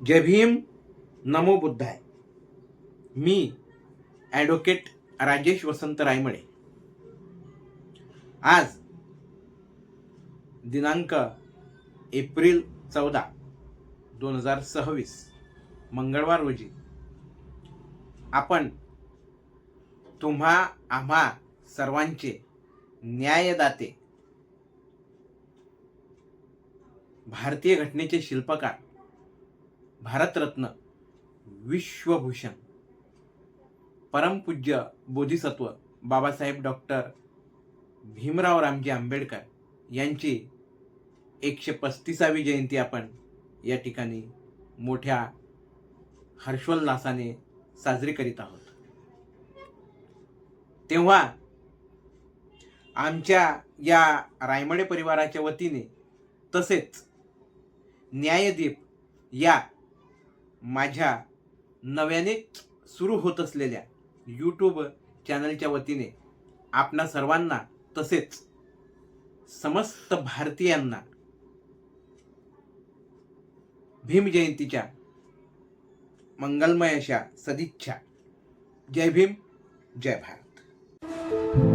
जय भीम, नमो बुद्धाय. मी advocate Rajesh वसंत रायमळे. आज दिनांक April 14, 2026 मंगळवार रोजी आपण तुम्हा आम्हा सर्वांचे न्यायदाते, भारतीय घटनेचे शिल्पकार, भारतरत्न, विश्वभूषण, परमपूज्य बोधिसत्व बाबासाहेब डॉक्टर भीमराव रामजी आंबेडकर यांची 135वी जयंती आपण या ठिकाणी मोठ्या हर्षोल्लासाने साजरी करीत आहोत. तेव्हा आमच्या या रायमळे परिवाराच्या वतीने तसेच न्यायदीप या माझ्या नव्याने सुरू होत असलेल्या यूट्यूब चॅनलच्या वतीने आपणा सर्वांना तसेच समस्त भारतीयांना भीम जयंतीच्या मंगलमय अशा सदिच्छा. जय भीम, जय भारत.